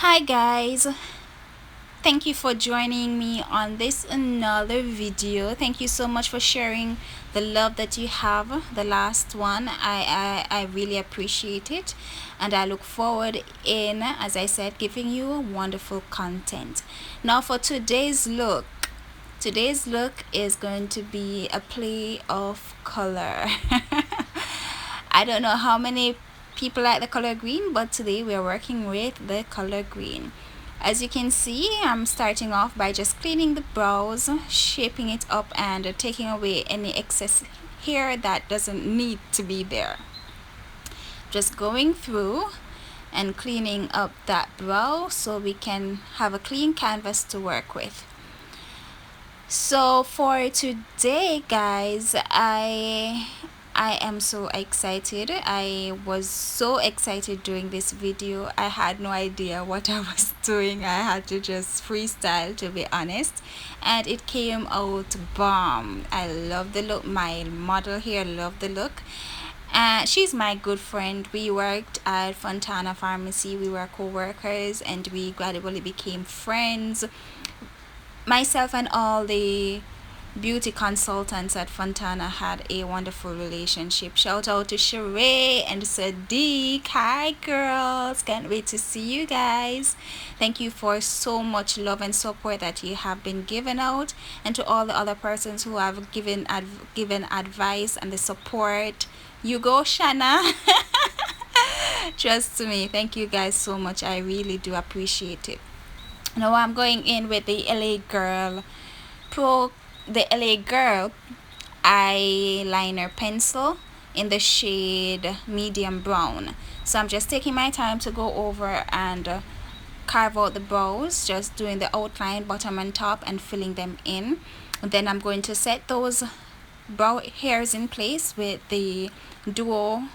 Hi guys, thank you for joining me on this another video. Thank you so much for sharing the love that you have, the last one. I really appreciate it, and I look forward in, as I said, giving you wonderful content. Now for today's look is going to be a play of color. I don't know how many people like the color green, but today we're working with the color green. As you can see, I'm starting off by just cleaning the brows, shaping it up, and taking away any excess hair that doesn't need to be there. Just going through and cleaning up that brow so we can have a clean canvas to work with. So for today guys, I am so excited. I was so excited doing this video. I had no idea what I was doing. I had to just freestyle, to be honest, and it came out bomb. I love the look. My model here loved the look. She's my good friend. We worked at Fontana Pharmacy. We were co-workers and we gradually became friends. Myself and all the beauty consultants at Fontana had a wonderful relationship. Shout out to Sheree and Sadiq. Hi girls, can't wait to see you guys. Thank you for so much love and support that you have been giving out, and to all the other persons who have given advice and the support. You go, Shanna. Trust me, thank you guys so much. I really do appreciate it. Now I'm going in with the Pro LA Girl eyeliner pencil in the shade medium brown. So I'm just taking my time to go over and carve out the brows, just doing the outline bottom and top and filling them in. And then I'm going to set those brow hairs in place with the duo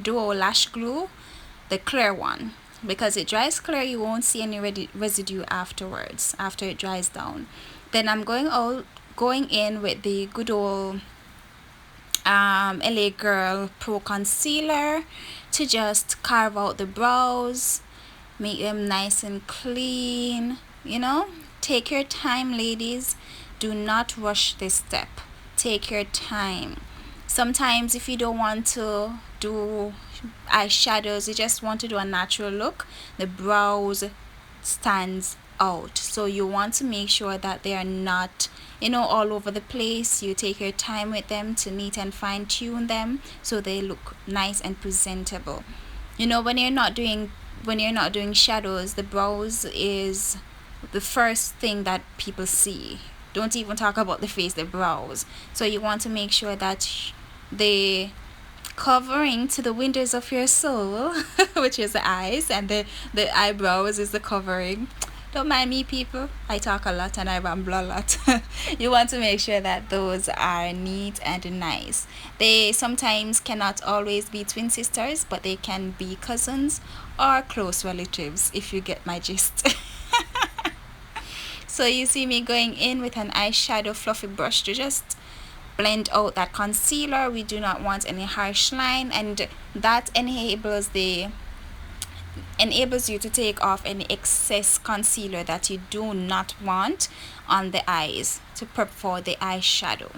lash glue, the clear one, because it dries clear. You won't see any residue afterwards after it dries down. Then I'm going in with the good old LA Girl Pro Concealer to just carve out the brows, make them nice and clean. Take your time, ladies. Do not rush this step. Take your time. Sometimes if you don't want to do eyeshadows, you just want to do a natural look, the brows stands out, so you want to make sure that they are not all over the place. You take your time with them to neat and fine tune them so they look nice and presentable. When you're not doing shadows, the brows is the first thing that people see. Don't even talk about the face, the brows. So you want to make sure that the covering to the windows of your soul which is the eyes, and the eyebrows is the covering. Don't mind me, people. I talk a lot and I ramble a lot. You want to make sure that those are neat and nice. They sometimes cannot always be twin sisters, but they can be cousins or close relatives, if you get my gist. So you see me going in with an eyeshadow fluffy brush to just blend out that concealer. We do not want any harsh line, and that enables you to take off any excess concealer that you do not want on the eyes to prep for the eyeshadow.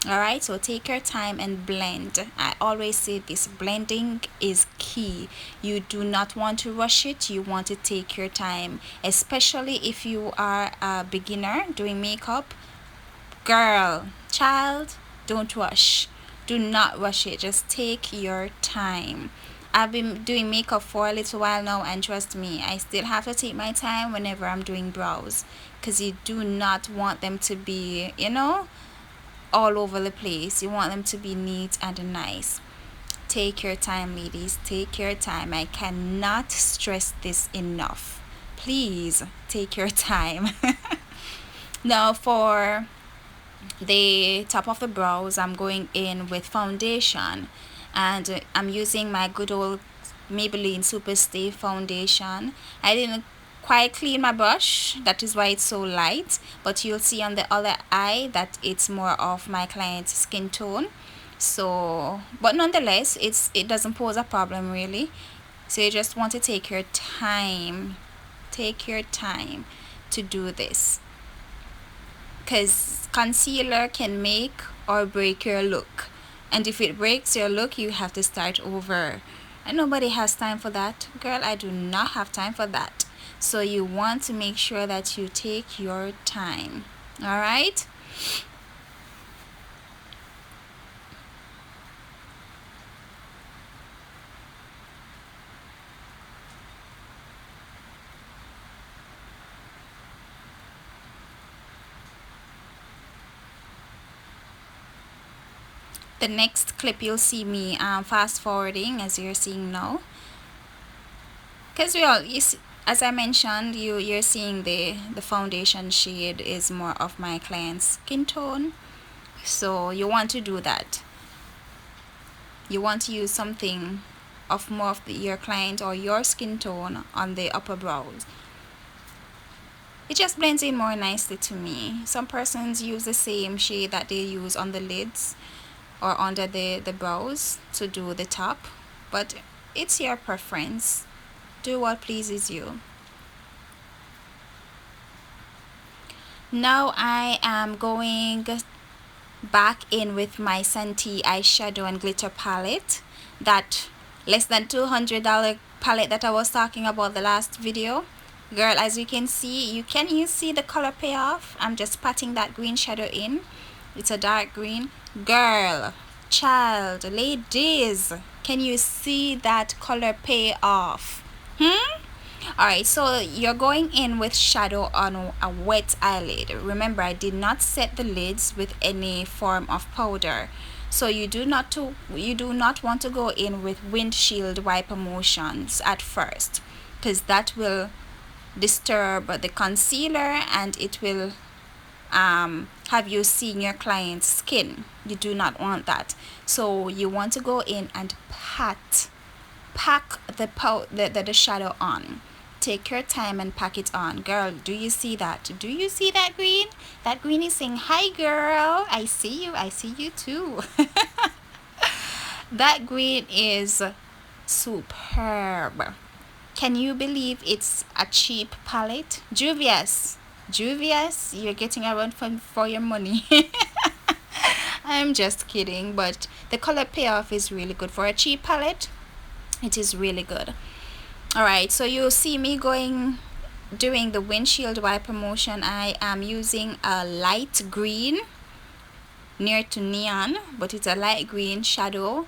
Alright, so take your time and blend. I always say this, blending is key. You do not want to rush it. You want to take your time, especially if you are a beginner doing makeup. Girl, child, don't rush. Do not rush it. Just take your time. I've been doing makeup for a little while now, and trust me, I still have to take my time whenever I'm doing brows, because you do not want them to be all over the place. You want them to be neat and nice. Take your time, ladies. Take your time. I cannot stress this enough. Please take your time. Now for the top of the brows, I'm going in with foundation, and I'm using my good old Maybelline Super Stay foundation. I didn't quite clean my brush, that is why it's so light, but you'll see on the other eye that it's more of my client's skin tone. So, but nonetheless, it doesn't pose a problem really. So you just want to take your time Take your time to do this, because concealer can make or break your look, and if it breaks your look, you have to start over, and nobody has time for that. Girl, I do not have time for that. So you want to make sure that you take your time. All right. The next clip you'll see me fast forwarding, as you're seeing now, because as I mentioned, you're seeing the foundation shade is more of my client's skin tone, so you want to do that. You want to use something of more of your client or your skin tone on the upper brows. It just blends in more nicely to me. Some persons use the same shade that they use on the lids or under the brows to do the top, but it's your preference. Do what pleases you. Now I am going back in with my Santee eyeshadow and glitter palette, that less than $200 palette that I was talking about the last video. Girl, as you can see, can you see the color payoff? I'm just patting that green shadow in. It's a dark green. Girl, child, ladies, can you see that color payoff? Alright, so you're going in with shadow on a wet eyelid. Remember, I did not set the lids with any form of powder. So you do not want to go in with windshield wiper motions at first, because that will disturb the concealer and it will have you seeing your client's skin. You do not want that. So you want to go in and pack the shadow on. Take your time and pack it on. Girl, do you see that? Do you see that green? That green is saying, hi girl, I see you too. That green is superb. Can you believe it's a cheap palette? Juvia's, you're getting a run for your money. I'm just kidding, but the color payoff is really good for a cheap palette. It is really good. Alright, so you'll see me doing the windshield wiper motion. I am using a light green, near to neon, but it's a light green shadow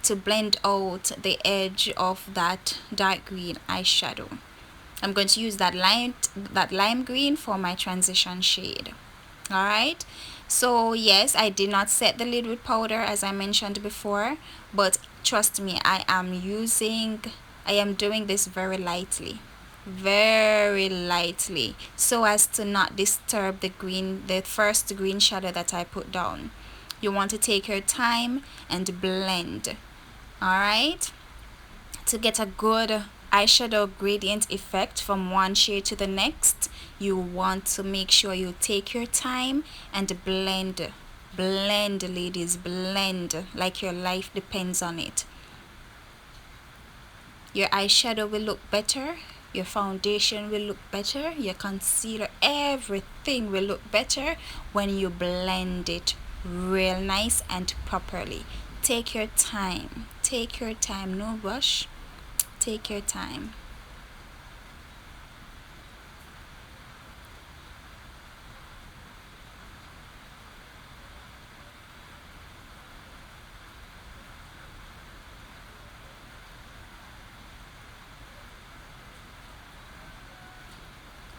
to blend out the edge of that dark green eyeshadow. I'm going to use that lime green for my transition shade. Alright, so yes, I did not set the lid with powder as I mentioned before, but trust me, I am doing this very lightly, so as to not disturb the first green shadow that I put down. You want to take your time and blend. Alright, to get a good eyeshadow gradient effect from one shade to the next, you want to make sure you take your time and blend, ladies, blend like your life depends on it. Your eyeshadow will look better, your foundation will look better, your concealer, everything will look better when you blend it real nice and properly. Take your time, no rush. Take your time.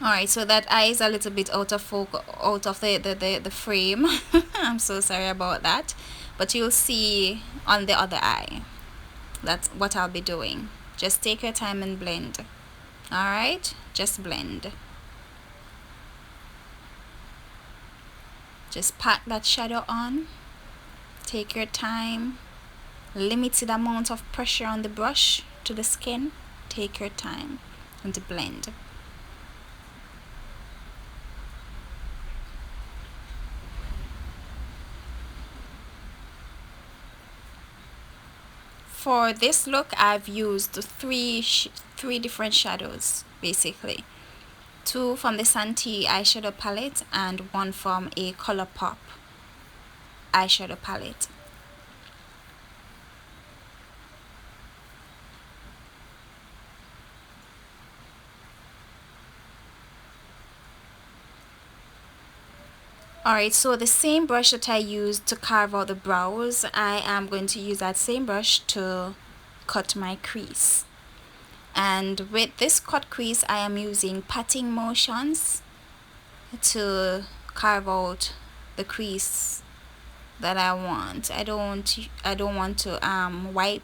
Alright, so that eye is a little bit out of the frame. I'm so sorry about that, but you'll see on the other eye. That's what I'll be doing. Just take your time and blend. Alright, just blend. Just pack that shadow on. Take your time. Limited amount of pressure on the brush to the skin. Take your time and blend. for this look, I've used three different shadows basically. Two from the Santee eyeshadow palette and one from a ColourPop eyeshadow palette. Alright, so the same brush that I used to carve out the brows, I am going to use that same brush to cut my crease. And with this cut crease, I am using patting motions to carve out the crease that I want. I don't want to wipe.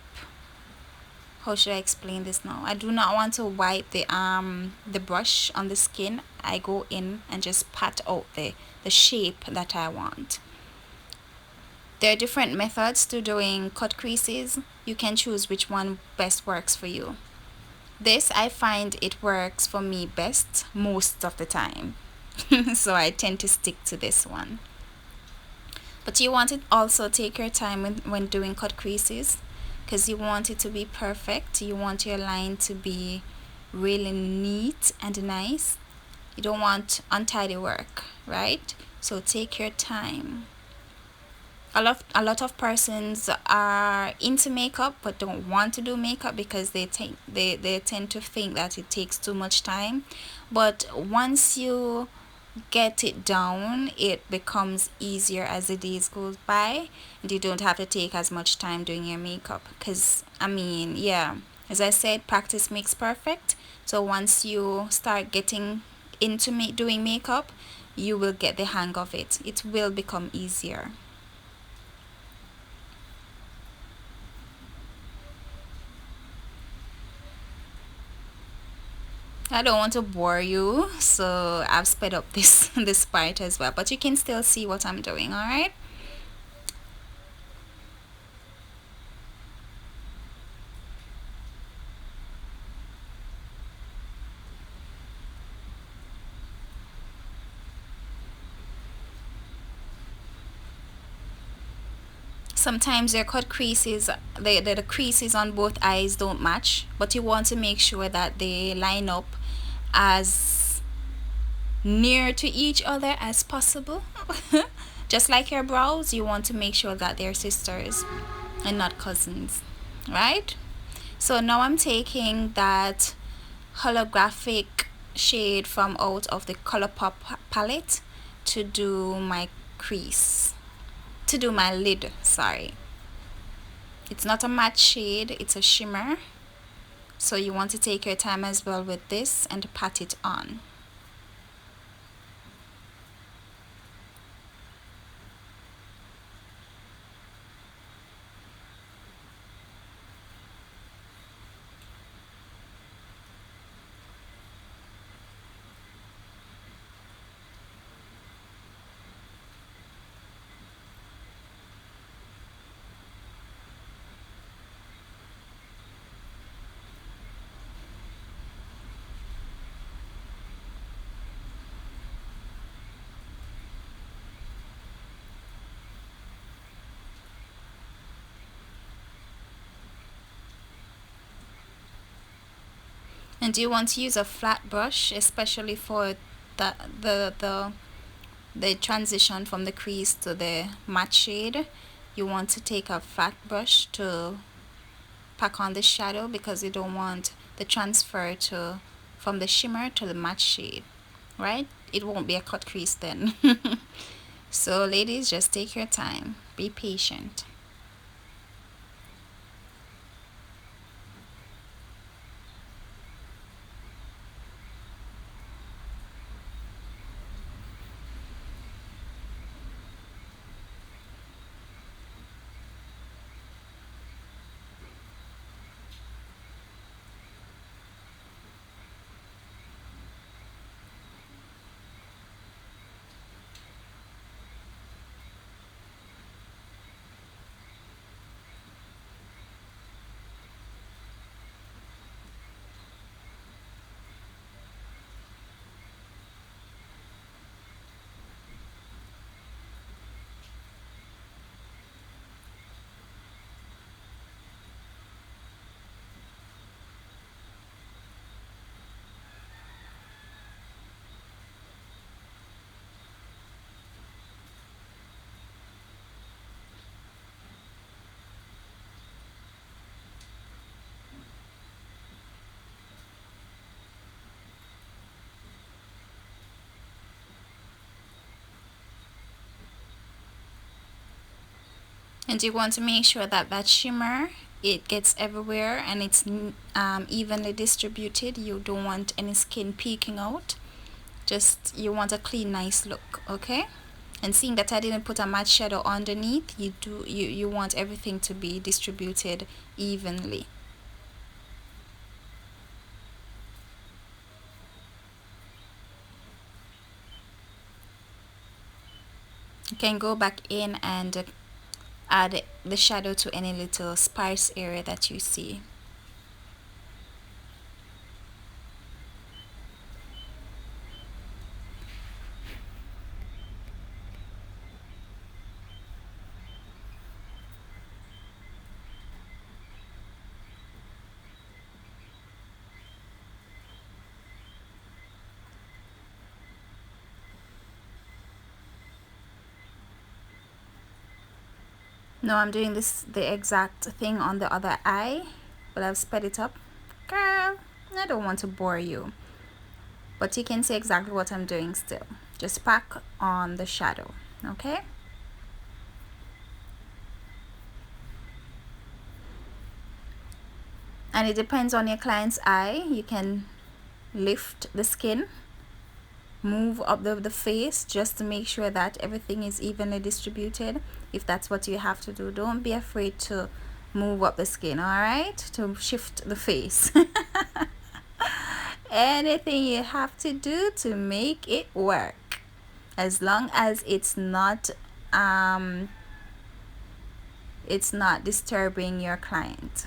How should I explain this now? I do not want to wipe the brush on the skin. I go in and just pat out the shape that I want. There are different methods to doing cut creases. You can choose which one best works for you. This, I find it works for me best most of the time. So I tend to stick to this one. But you want to also take your time when doing cut creases, because you want it to be perfect. You want your line to be really neat and nice. You don't want untidy work, right? So take your time. A lot of persons are into makeup but don't want to do makeup because they tend to think that it takes too much time. But once you get it down, it becomes easier as the days goes by, and you don't have to take as much time doing your makeup. Because I mean, yeah, as I said, practice makes perfect. So once you start getting into doing makeup, you will get the hang of it. It will become easier. I don't want to bore you, so I've sped up this part as well, but you can still see what I'm doing. All right. Sometimes your cut creases, the creases on both eyes don't match, but you want to make sure that they line up as near to each other as possible. Just like your brows, you want to make sure that they're sisters and not cousins, right? So now I'm taking that holographic shade from out of the ColourPop palette to do my crease, to do my lid, sorry. It's not a matte shade, it's a shimmer. So you want to take your time as well with this and pat it on. And you want to use a flat brush, especially for the transition from the crease to the matte shade. You want to take a flat brush to pack on the shadow because you don't want the transfer to from the shimmer to the matte shade, right? It won't be a cut crease then. So ladies, just take your time, be patient. And you want to make sure that that shimmer, it gets everywhere and it's evenly distributed. You don't want any skin peeking out. Just, you want a clean, nice look. Okay. And seeing that I didn't put a matte shadow underneath, you want everything to be distributed evenly. You can go back in and add the shadow to any little sparse area that you see. Now I'm doing the exact thing on the other eye, but I've sped it up. Girl, I don't want to bore you, but you can see exactly what I'm doing still. Just pack on the shadow. Okay. And it depends on your client's eye. You can lift the skin, move up the face, just to make sure that everything is evenly distributed. If that's what you have to do, don't be afraid to move up the skin, all right, to shift the face. Anything you have to do to make it work, as long as it's not disturbing your client.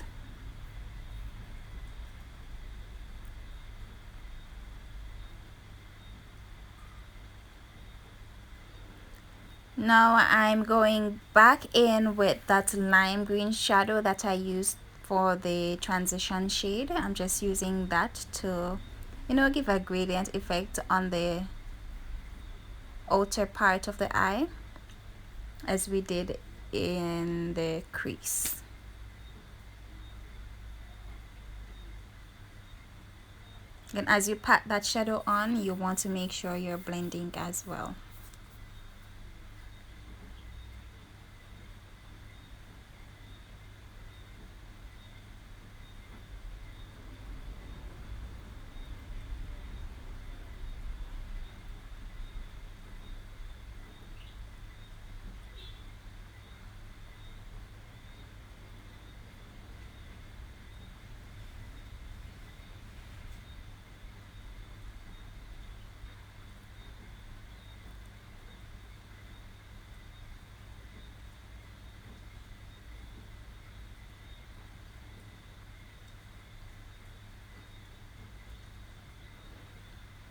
Now I'm going back in with that lime green shadow that I used for the transition shade. I'm just using that to, give a gradient effect on the outer part of the eye, as we did in the crease. And as you pat that shadow on, you want to make sure you're blending as well.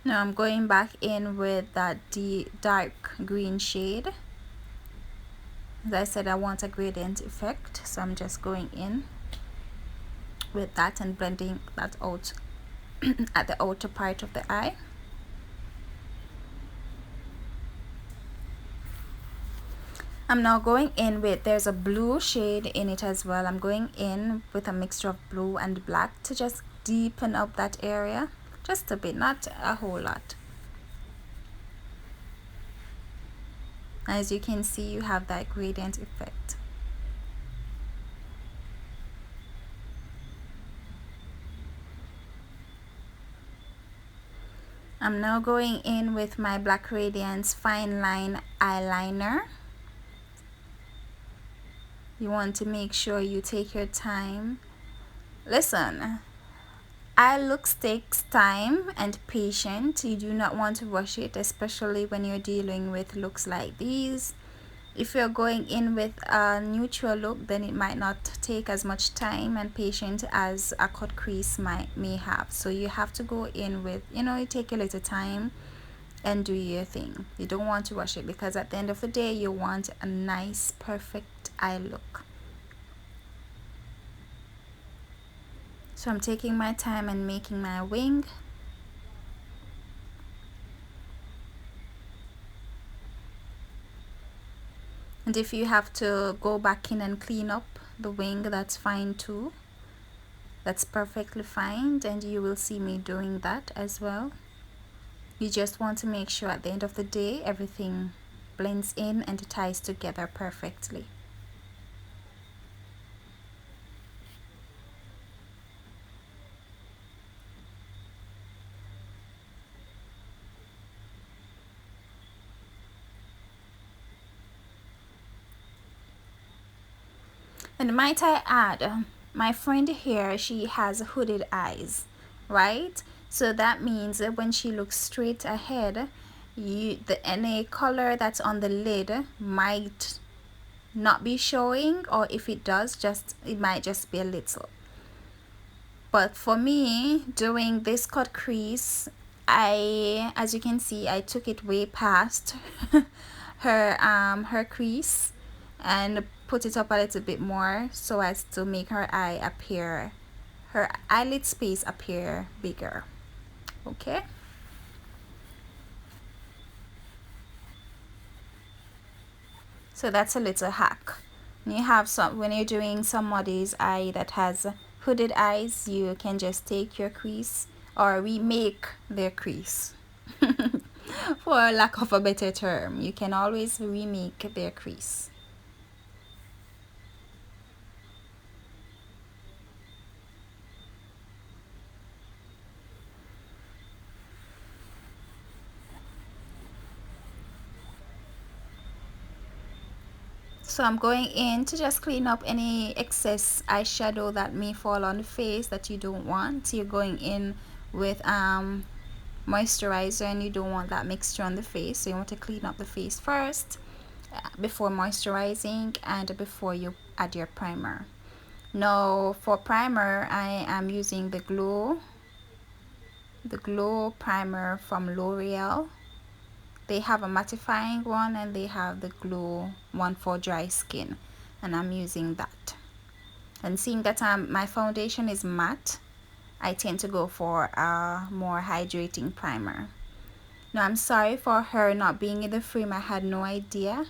Now I'm going back in with that dark green shade. As I said, I want a gradient effect, so I'm just going in with that and blending that out at the outer part of the eye. I'm now going in with, there's a blue shade in it as well. I'm going in with a mixture of blue and black to just deepen up that area just a bit, not a whole lot. As you can see, you have that gradient effect. I'm now going in with my Black Radiance Fine Line Eyeliner. You want to make sure you take your time. Listen, eye looks takes time and patience. You do not want to rush it, especially when you're dealing with looks like these. If you're going in with a neutral look, then it might not take as much time and patience as a cut crease may have. So you have to go in with, you take a little time and do your thing. You don't want to rush it, because at the end of the day, you want a nice, perfect eye look. So I'm taking my time and making my wing. And if you have to go back in and clean up the wing, that's fine too. That's perfectly fine, and you will see me doing that as well. You just want to make sure at the end of the day everything blends in and ties together perfectly. And might I add, my friend here, she has hooded eyes, right? So that means that when she looks straight ahead, any color that's on the lid might not be showing, or if it does, just it might just be a little. But for me, doing this cut crease, as you can see, I took it way past her crease and put it up a little bit more so as to make her eyelid space appear bigger. Okay. So that's a little hack. When you're doing somebody's eye that has hooded eyes, you can just take your crease or remake their crease. For lack of a better term, you can always remake their crease. So I'm going in to just clean up any excess eyeshadow that may fall on the face that you don't want. You're going in with moisturizer and you don't want that mixture on the face, so you want to clean up the face first before moisturizing and before you add your primer. Now for primer, I am using the glow primer from L'Oreal. They have a mattifying one and they have the glow one for dry skin, and I'm using that. And seeing that my foundation is matte, I tend to go for a more hydrating primer. Now I'm sorry for her not being in the frame, I had no idea,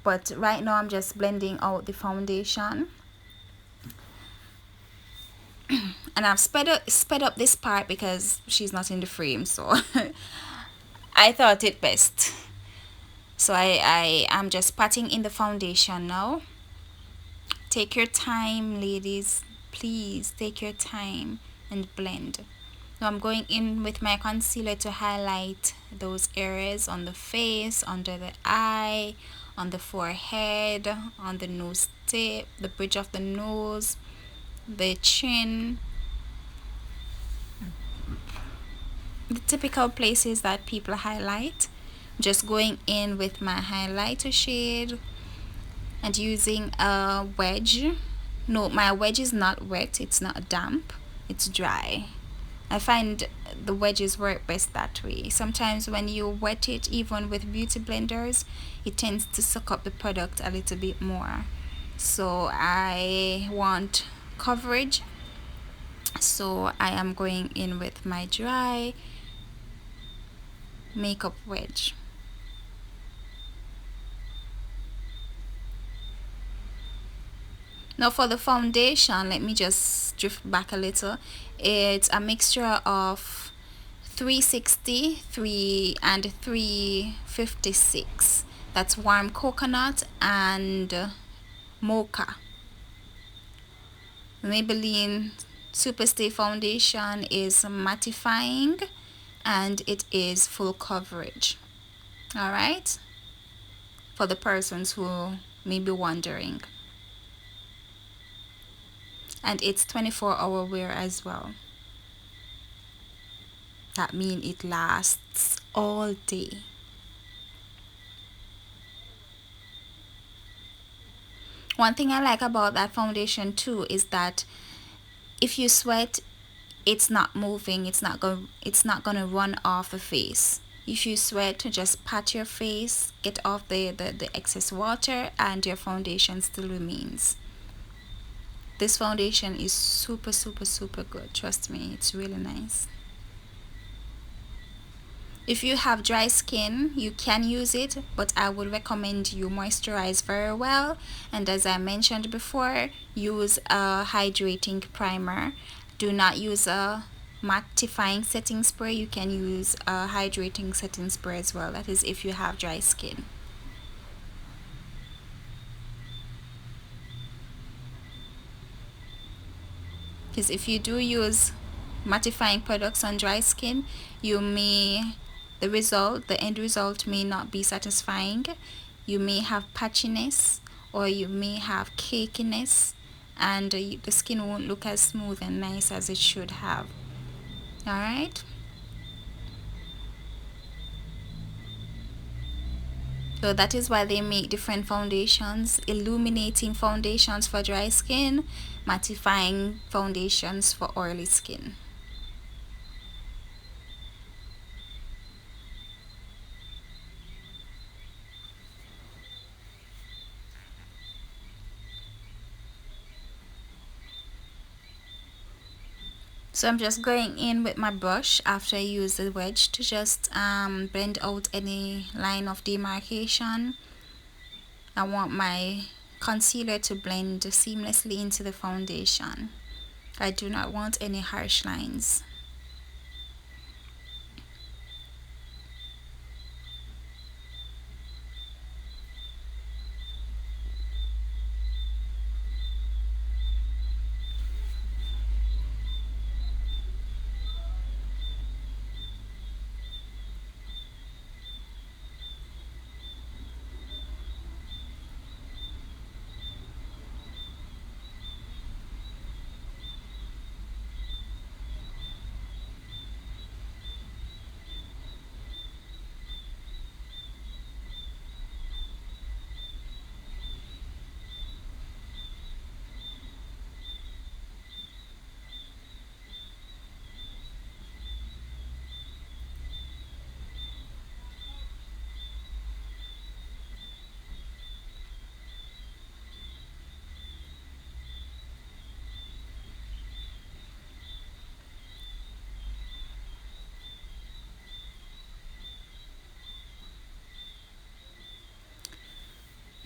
but right now I'm just blending out the foundation. And I've sped up this part because she's not in the frame, so I thought it best. So I am just patting in the foundation now. Take your time, ladies, please take your time and blend. Now I'm going in with my concealer to highlight those areas on the face, under the eye, on the forehead, on the nose tip, the bridge of the nose, the chin, the typical places that people highlight. Just going in with my highlighter shade and using a wedge. No, my wedge is not wet, it's not damp, it's dry. I find the wedges work best that way. Sometimes when you wet it, even with beauty blenders, it tends to suck up the product a little bit more. So I want coverage, so I am going in with my dry makeup wedge. Now for the foundation, let me just drift back a little. It's a mixture of 360, and 356. That's warm coconut and mocha. Maybelline Superstay foundation is mattifying and it is full coverage. Alright? For the persons who may be wondering. And it's 24-hour wear as well. That means it lasts all day. One thing I like about that foundation too is that if you sweat, it's not moving, it's not gonna run off the face. If you sweat, just pat your face, get off the excess water, and your foundation still remains. This foundation is super good, trust me, it's really nice. If you have dry skin, you can use it, but I would recommend you moisturize very well, and as I mentioned before, use a hydrating primer. Do not use a mattifying setting spray. You can use a hydrating setting spray as well, that is if you have dry skin. Because if you do use mattifying products on dry skin, the end result may not be satisfying. You may have patchiness, or you may have cakiness, and the skin won't look as smooth and nice as it should have. All right. So that is why they make different foundations: illuminating foundations for dry skin, mattifying foundations for oily skin. So I'm just going in with my brush after I use the wedge to just blend out any line of demarcation. I want my concealer to blend seamlessly into the foundation. I do not want any harsh lines.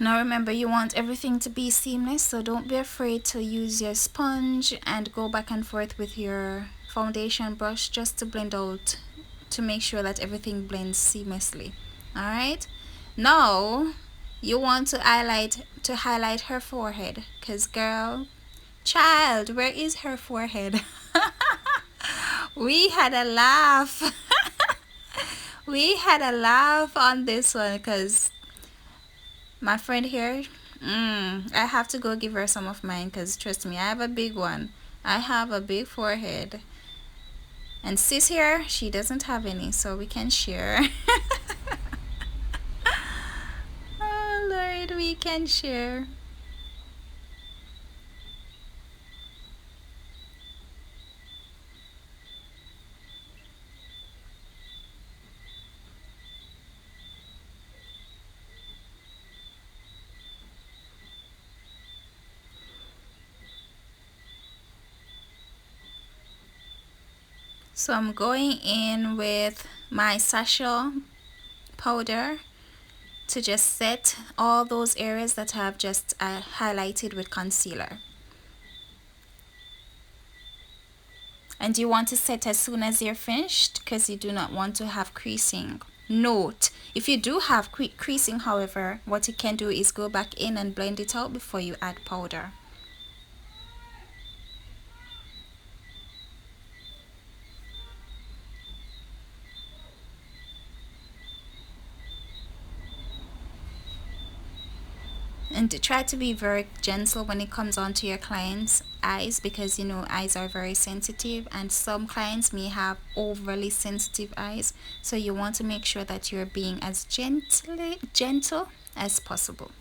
Now remember, you want everything to be seamless, so don't be afraid to use your sponge and go back and forth with your foundation brush just to blend out, to make sure that everything blends seamlessly. Alright, now you want to highlight her forehead, because girl, child, where is her forehead? We had a laugh. We had a laugh on this one because my friend here, I have to go give her some of mine because trust me, I have a big one. I have a big forehead. And sis here, she doesn't have any, so we can share. Oh Lord, we can share. So I'm going in with my Sasha powder to just set all those areas that I've just highlighted with concealer. And you want to set as soon as you're finished because you do not want to have creasing. Note, if you do have creasing, however, what you can do is go back in and blend it out before you add powder. And to try to be very gentle when it comes onto your clients' eyes, because you know eyes are very sensitive and some clients may have overly sensitive eyes, so you want to make sure that you're being as gentle as possible.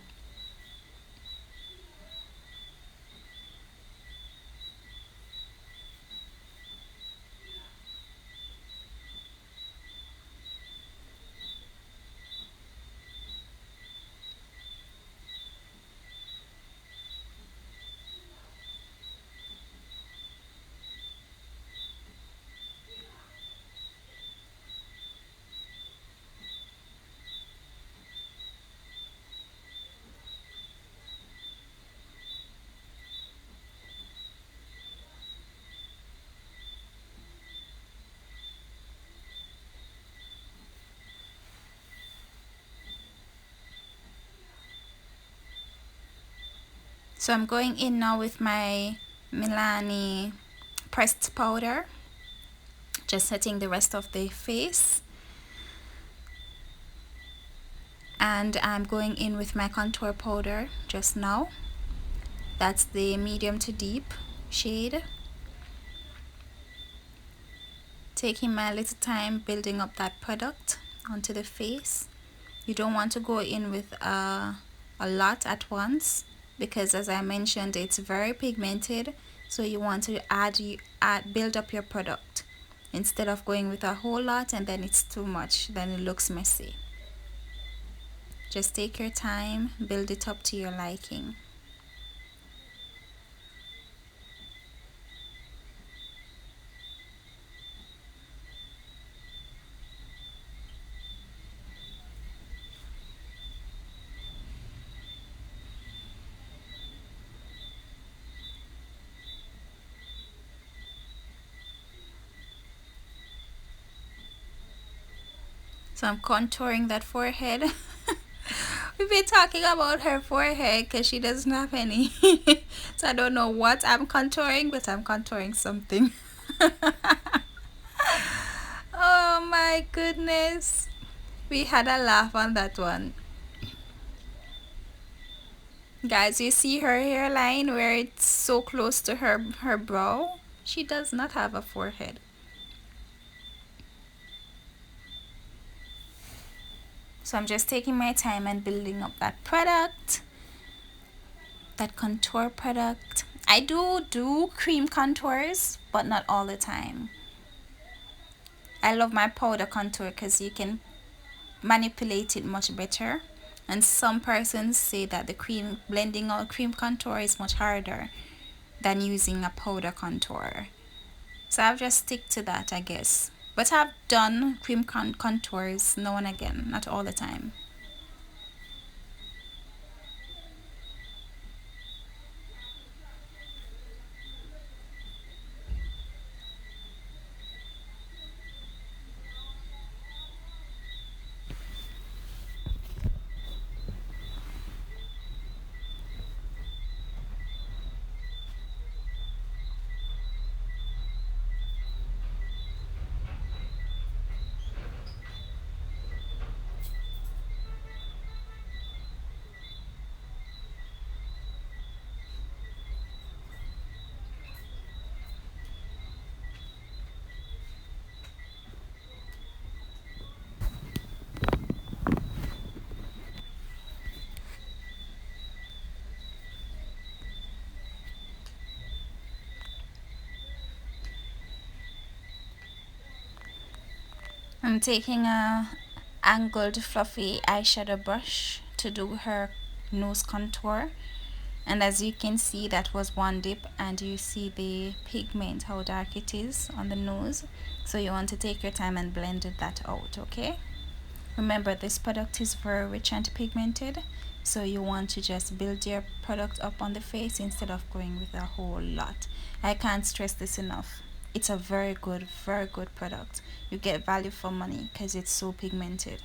So I'm going in now with my Milani pressed powder, just setting the rest of the face. And I'm going in with my contour powder just now. That's the medium to deep shade. Taking my little time building up that product onto the face. You don't want to go in with a lot at once, because as I mentioned, it's very pigmented, so you want to build up your product instead of going with a whole lot and then it's too much, then it looks messy. Just take your time, build it up to your liking. So I'm contouring that forehead. We've been talking about her forehead because she doesn't have any. So I don't know what I'm contouring, but I'm contouring something. Oh my goodness. We had a laugh on that one. Guys, you see her hairline where it's so close to her brow? She does not have a forehead. So I'm just taking my time and building up that product, that contour product. I do cream contours, but not all the time. I love my powder contour because you can manipulate it much better. And some persons say that the cream blending out cream contour is much harder than using a powder contour. So I'll just stick to that, I guess. But I've done cream contours now and again, not all the time. I'm taking a angled fluffy eyeshadow brush to do her nose contour, and as you can see, that was one dip, and you see the pigment, how dark it is on the nose. So you want to take your time and blend that out, okay? Remember, this product is very rich and pigmented, so you want to just build your product up on the face instead of going with a whole lot. I can't stress this enough. It's a very good product. You get value for money because it's so pigmented.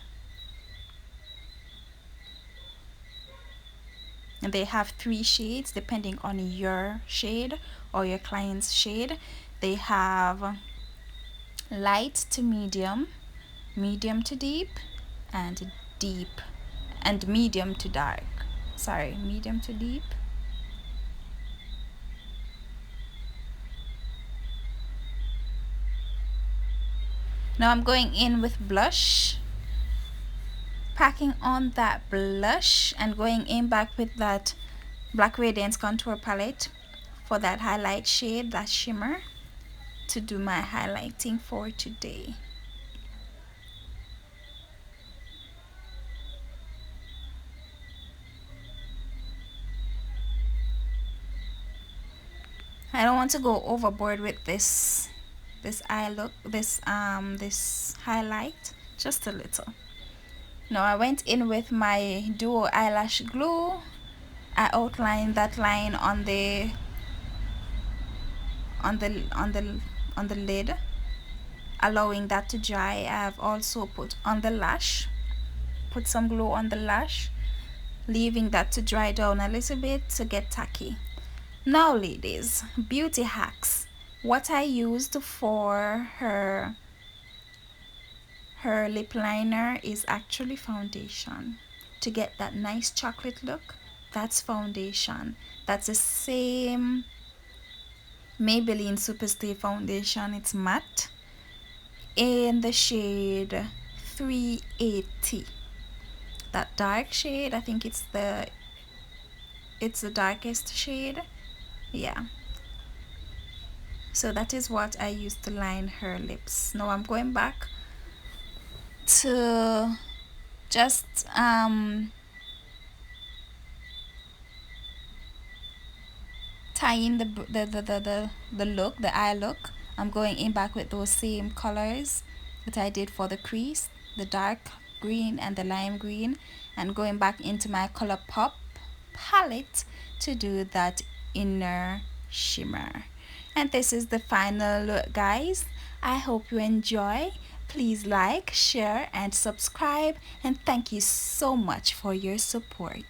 And they have 3 shades depending on your shade or your client's shade. They have light to medium, medium to deep, and deep and medium to dark. Sorry, medium to deep. Now I'm going in with blush, packing on that blush and going in back with that Black Radiance contour palette for that highlight shade, that shimmer, to do my highlighting for today. I don't want to go overboard with this eye look, this highlight, just a little. Now I went in with my duo eyelash glue. I outlined that line on the lid, allowing that to dry. I have also put on the lash, put some glue on the lash, leaving that to dry down a little bit to get tacky. Now ladies, beauty hacks. What I used for her lip liner is actually foundation. to get that nice chocolate look, that's foundation. That's the same Maybelline Superstay foundation. It's matte in the shade 380. That dark shade, I think it's the darkest shade. Yeah. So that is what I used to line her lips. Now I'm going back to just tie in the look, the eye look. I'm going in back with those same colors that I did for the crease, the dark green and the lime green, and going back into my ColourPop palette to do that inner shimmer. And this is the final look, guys. I hope you enjoy. Please like, share, and subscribe, and thank you so much for your support.